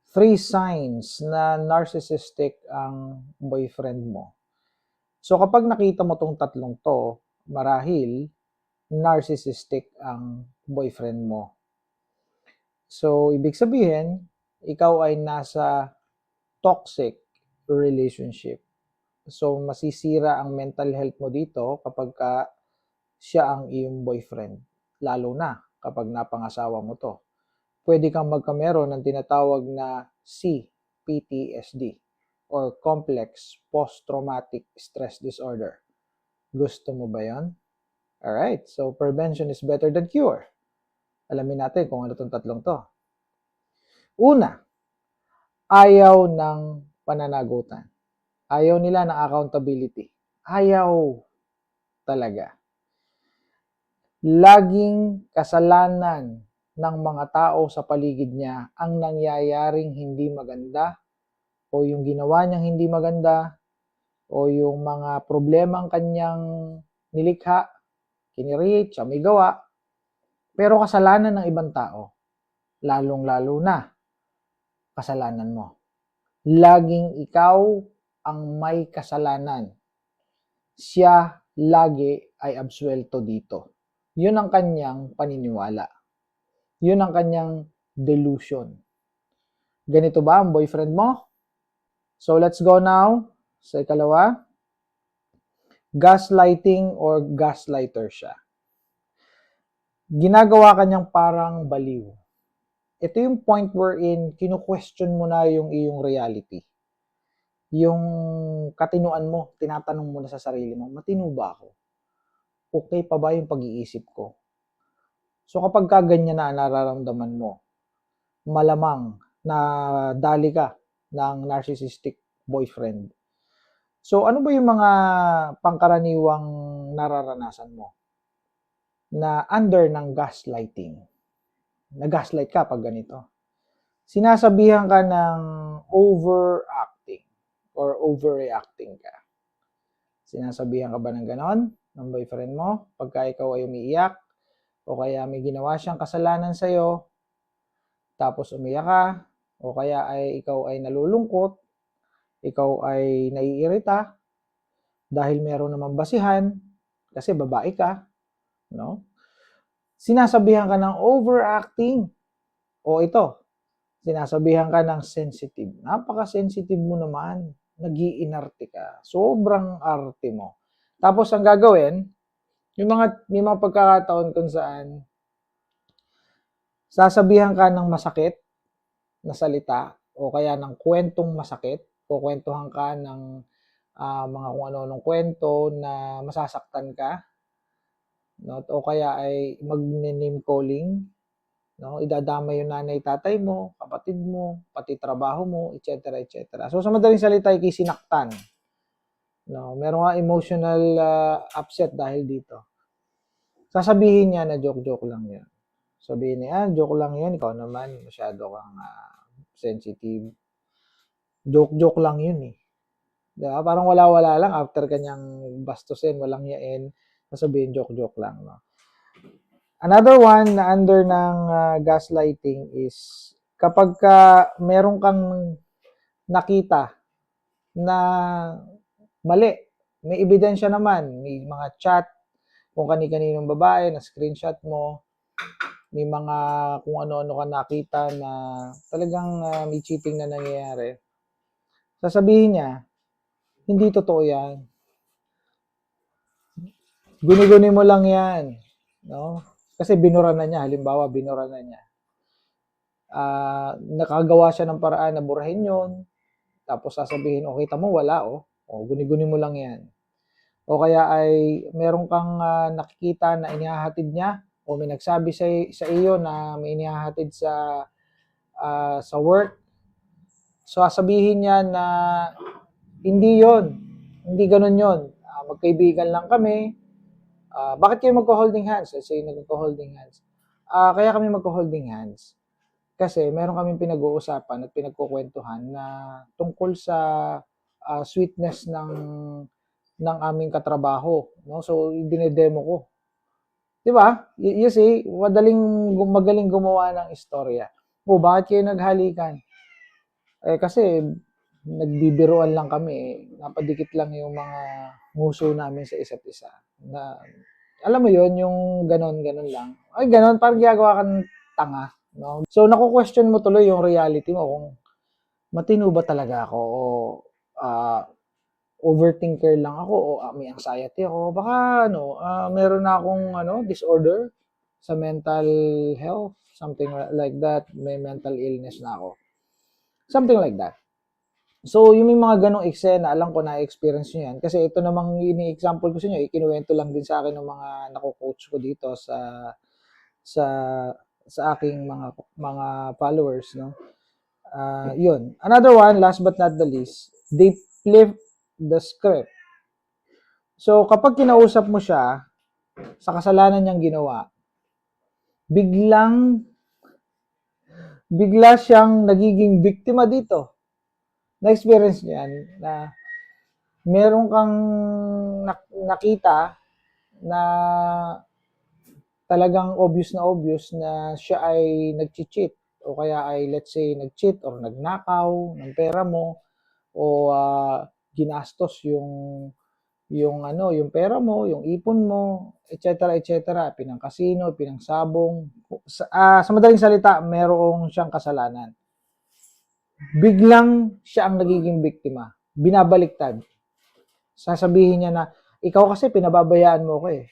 Three signs na narcissistic ang boyfriend mo. So kapag nakita mo tong tatlong to, marahil narcissistic ang boyfriend mo. So ibig sabihin, ikaw ay nasa toxic relationship. So masisira ang mental health mo dito kapag siya ang iyong boyfriend. Lalo na kapag napangasawa mo to. Pwede kang magkameron ng tinatawag na CPTSD or Complex Post-Traumatic Stress Disorder. Gusto mo ba yan? Alright, so prevention is better than cure. Alamin natin kung ano itong tatlong to. Una, ayaw ng pananagutan. Ayaw nila ng accountability. Ayaw talaga. Laging kasalanan ng mga tao sa paligid niya ang nangyayaring hindi maganda o yung ginawa niyang hindi maganda o yung mga problemang kanyang nilikha, kinreate, siya may gawa, pero kasalanan ng ibang tao, lalong-lalo na kasalanan mo. Laging ikaw ang may kasalanan. Siya lagi ay absuelto dito. Yun ang kanyang paniniwala. Yun ang kanyang delusion. Ganito ba ang boyfriend mo? So let's go now sa ikalawa. Gaslighting or gaslighter siya. Ginagawa ka niyang parang baliw. Ito yung point wherein kinu-question mo na yung iyong reality. Yung katinuan mo, tinatanong mo na sa sarili mo, matino ba ako? Okay pa ba yung pag-iisip ko? So kapag ganyan na nararamdaman mo, malamang na dali ka ng narcissistic boyfriend. So ano ba yung mga pangkaraniwang nararanasan mo na under ng gaslighting? Na-gaslight ka pag ganito. Sinasabihan ka ng overacting or overreacting ka. Sinasabihan ka ba ng ganon ng boyfriend mo pagka ikaw ay umiiyak o kaya may ginawa siyang kasalanan sa'yo tapos umiyak ka o kaya ay ikaw ay nalulungkot, ikaw ay naiirita dahil meron namang basihan kasi babae ka, no? Sinasabihan ka ng overacting o ito, sinasabihan ka ng sensitive. Napaka-sensitive mo naman. Nag-iinarte ka. Sobrang arte mo. Tapos ang gagawin, may mga pagkakataon kung saan sasabihan ka ng masakit na salita o kaya ng kwentong masakit, kukwentuhan ka ng mga kung ano-anong kwento na masasaktan ka, no? O kaya ay mag-name calling, no? Idadamay yung nanay, tatay mo, kapatid mo, pati trabaho mo, etc. etc. So sa madaling salita, ikisinaktan. No, meron nga emotional upset dahil dito. Sasabihin niya na joke-joke lang 'yan. Sabihin niya, joke lang 'yan, ikaw naman masyado kang sensitive. Joke-joke lang 'yun eh. Diba? Parang wala-wala lang after kanyang bastusin, walang yain, sasabihin joke-joke lang, no. Another one na under ng gaslighting is kapag meron kang nakita na mali, may ebidensya naman, may mga chat kung kani-kaninong babae na screenshot mo, may mga kung ano-ano ka nakita na talagang may cheating na nangyayari. Sasabihin niya, hindi totoo yan. Guni-guni mo lang yan. No? Kasi binura na niya, halimbawa binura na niya. Nakagawa siya ng paraan na burahin yon, tapos sasabihin, okay, tamo wala oh. O, guni-guni mo lang yan. O kaya ay meron kang nakikita na inihahatid niya o may nagsabi sa iyo na may inihahatid sa work. So sasabihin niya na hindi yon, hindi ganun yon. Magkaibigan lang kami. Bakit kayo magko-holding hands? Let's say nagko-holding hands. Kaya kami magko-holding hands kasi meron kaming pinag-uusapan at pinagkukwentuhan na tungkol sa sweetness ng aming katrabaho, no? So dinedemo ko. 'Di ba? You see, magaling gumawa ng istorya. O bakit kayo naghalikan? Kasi nagbibiruan lang kami, napadikit lang yung mga nguso namin sa isa't isa. Na, alam mo yon yung ganon lang. Ay, ganon, parang ginagawa ka ng tanga. No? So, naku-question mo tuloy yung reality mo kung matino ba talaga ako o ah, overthinker lang ako o may anxiety ako. Baka meron na akong disorder sa mental health, something like that. May mental illness na ako. Something like that. So, yung may mga ganong eksena, alam ko na-experience nyo yan. Kasi ito namang ini-example ko sa inyo, ikinuwento lang din sa akin ng mga naku-coach ko dito sa sa aking mga followers, no? Yun. Another one, last but not the least, they flip the script. So, kapag kinausap mo siya sa kasalanan niyang ginawa, bigla siyang nagiging biktima dito. Na-experience niyo yan na meron kang nakita na talagang obvious na siya ay nag-cheat o kaya ay let's say nag-cheat or nagnakaw ng pera mo o ginastos yung pera mo, yung ipon mo, etc., pinang-casino, pinang-sabong. Sa madaling salita, merong siyang kasalanan. Biglang siya ang nagiging biktima. Binabaliktad. Sasabihin niya na, ikaw kasi pinababayaan mo ko eh.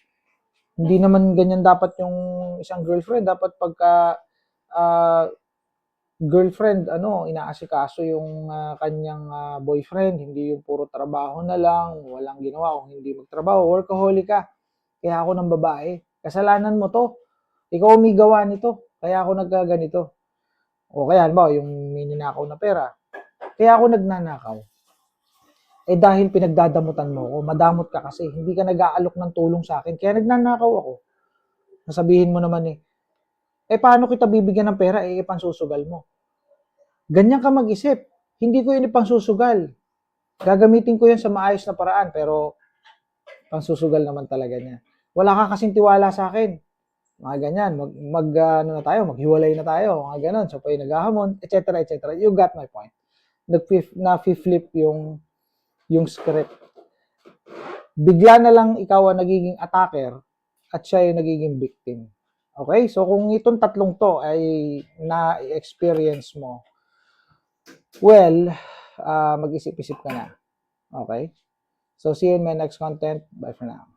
Hindi naman ganyan dapat yung isang girlfriend. Dapat pagka girlfriend, inaasikaso yung kanyang boyfriend, hindi yung puro trabaho na lang, walang ginawa kung hindi magtrabaho, workaholic ka. Kaya ako ng babae. Kasalanan mo to. Ikaw umigawa nito. Kaya ako nagkaganito. O kaya, halimbawa, yung mininakaw na pera. Kaya ako nagnanakaw. Dahil pinagdadamutan mo ako, madamot ka kasi, hindi ka nag-aalok ng tulong sa akin, kaya nagnanakaw ako. Nasabihin mo naman paano kita bibigyan ng pera, ipansusugal mo. Ganyan ka mag-isip. Hindi ko yun ipangsusugal. Gagamitin ko yun sa maayos na paraan, pero pangsusugal naman talaga niya. Wala ka kasing tiwala sa akin. Mga ganyan, maghiwalay na tayo, mga ganon. So, pa yung naghahamon, etc., etc. You got my point. Na-flip yung script. Bigla na lang ikaw ang nagiging attacker at siya yung nagiging victim. Okay? So, kung itong tatlong to ay na-experience mo, well, mag-isip-isip ka na. Okay? So, see you in my next content. Bye for now.